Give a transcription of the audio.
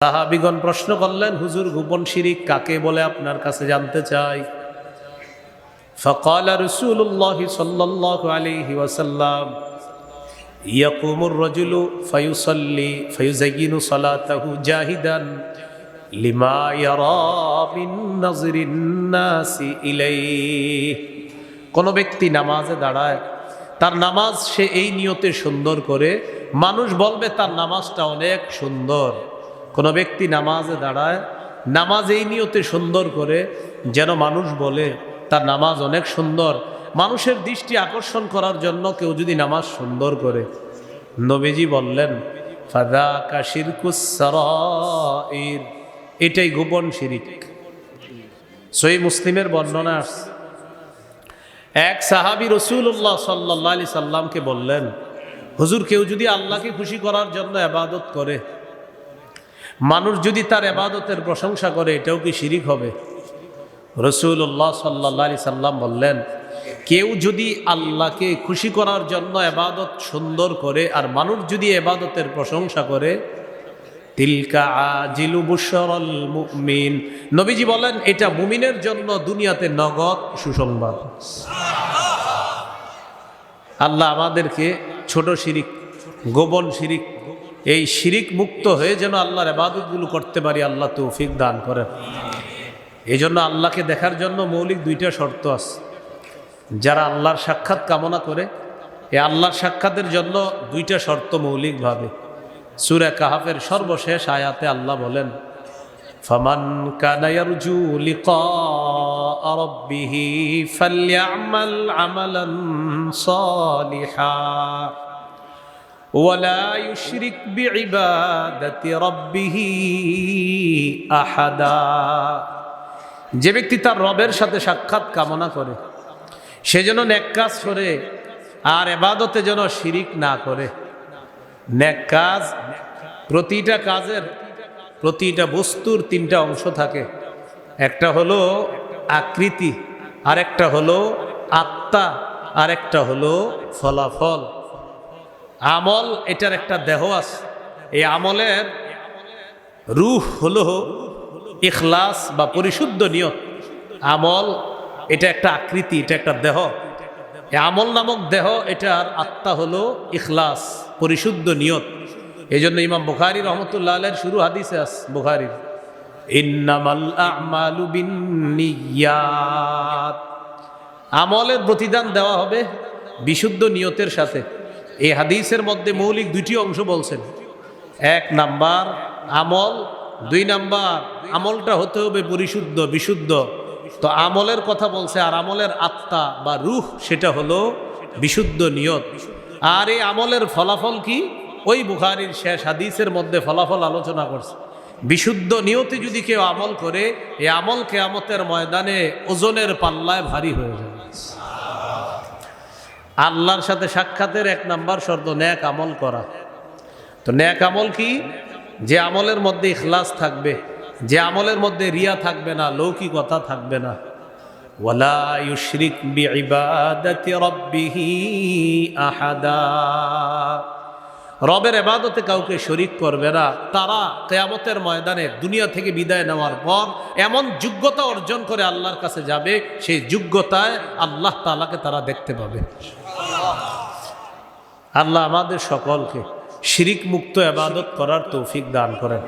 সাহাবীগণ প্রশ্ন করলেন, হুজুর গোপন শিরিক কাকে বলে আপনার কাছে জানতে চাই। ফাকাল রাসূলুল্লাহ সাল্লাল্লাহু আলাইহি ওয়াসাল্লাম ইয়াকুমুর রাজুলু ফায়ুসাল্লি ফায়ুযায়্যিনু সালাতাহু জাহিদান লিমা ইয়ারা মিন নাযরিন নাসি ইলাইহি। কোন ব্যক্তি নামাজে দাঁড়ায়, তার নামাজ সে এই নিয়তে সুন্দর করে, মানুষ বলবে তার নামাজটা অনেক সুন্দর। কোন ব্যক্তি নামাজে দাঁড়ায়, নামাজ এই নিয়তে সুন্দর করে যেন মানুষ বলে তার নামাজ অনেক সুন্দর। মানুষের দৃষ্টি আকর্ষণ করার জন্য কেউ যদি নামাজ সুন্দর করে, নবীজি বললেন ফাযাকা শিরকুস সারাইর, এটাই গোপন শিরিক। সহিহ মুসলিমের বর্ণনা আসছে, এক সাহাবী রাসূলুল্লাহ সাল্লাল্লাহু আলাইহি সাল্লামকে বললেন, হুজুর কেউ যদি আল্লাহকে খুশি করার জন্য ইবাদত করে, মানুষ যদি তার ইবাদতের প্রশংসা করে, এটাও কি শিরিক হবে? রাসূলুল্লাহ সাল্লাল্লাহু আলাইহি সাল্লাম বললেন, কেউ যদি আল্লাহকে খুশি করার জন্য ইবাদত সুন্দর করে আর মানুষ যদি ইবাদতের প্রশংসা করে, তিলকা আজিলু বুশরাল মুমিন, নবীজি বলেন এটা মুমিনের জন্য দুনিয়াতে নগদ সুসংবাদ। আল্লাহ আমাদেরকে ছোট শিরিক, গোপন শিরিক, এই শিরিক মুক্ত হয়ে যেন আল্লাহর ইবাদতগুলো করতে পারি, আল্লাহ তৌফিক দান করেন। এই জন্য আল্লাহকে দেখার জন্য মৌলিক দুইটা শর্ত আছে। যারা আল্লাহর সাক্ষাৎ কামনা করে, এই আল্লাহর সাক্ষাতের জন্য দুইটা শর্ত মৌলিকভাবে। সূরা কাহাফের সর্বশেষ আয়াতে আল্লাহ বলেন, ফামান কানা ইয়ারজু লিকা রাব্বিহি ফালইআমাল আমালান সালিহা ওয়ালা ইউশরিক বিইবাদাতি রাব্বিহি আহাদা। যে ব্যক্তি তার রবের সাথে সাক্ষাৎ কামনা করে, সে যেন নেক কাজ করে আর ইবাদতে যেন শিরিক না করে। নেক কাজ, প্রতিটা কাজের, প্রতিটা বস্তুর তিনটা অংশ থাকে। একটা হলো আকৃতি, আরেকটা হলো আত্মা, আরেকটা হলো ফলাফল। আমল, এটার একটা দেহ আছে। এই আমলের রূহ হলো ইখলাস বা পরিশুদ্ধ নিয়ত। আমল এটা একটা আকৃতি, এটা একটা দেহ। এই আমল নামক দেহ, এটার আত্মা হলো ইখলাস, পরিশুদ্ধ নিয়ত। এই জন্য ইমাম বুখারী রহমতুল্লাহ আলাইহির শুরু হাদিসে আছে, বুখারীর, ইন্নামাল আ'মালু বিন্নিয়াত, আমলের প্রতিদান দেওয়া হবে বিশুদ্ধ নিয়তের সাথে। এই হাদিসের মধ্যে মৌলিক দুইটি অংশ বলছেন। এক নাম্বার আমল, দুই নাম্বার আমলটা হতে হবে পরিশুদ্ধ, বিশুদ্ধ। তো আমলের কথা বলছে, আর আমলের আত্মা বা রূহ সেটা হলো বিশুদ্ধ নিয়ত। আর এই আমলের ফলাফল কি, ওই বুখারীর শেষ হাদিসের মধ্যে ফলাফল আলোচনা করছে। বিশুদ্ধ নিয়তে যদি কেউ আমল করে, এই আমল কিয়ামতের ময়দানে ওজনের পাল্লায় ভারী হয়ে যাবে। আল্লাহর সাথে সাক্ষাতের এক নাম্বার শর্ত নেক আমল করা। তো নেক আমল কি? যে আমলের মধ্যে ইখলাস থাকবে, যে আমলের মধ্যে রিয়া থাকবে না, লৌকিকতা থাকবে না। ওয়ালা ইউশরিক বিইবাদাতি রাব্বিহি আহাদা, রবের ইবাদতে কাউকে শরীক করবে না। তারা কিয়ামতের ময়দানে দুনিয়া থেকে বিদায় নেওয়ার পর এমন যোগ্যতা অর্জন করে আল্লাহর কাছে যাবে, সেই যোগ্যতায় আল্লাহ তাআলাকে তারা দেখতে পাবে। আল্লাহ আমাদের সকলকে শিরিক মুক্ত ইবাদত করার তৌফিক দান করেন।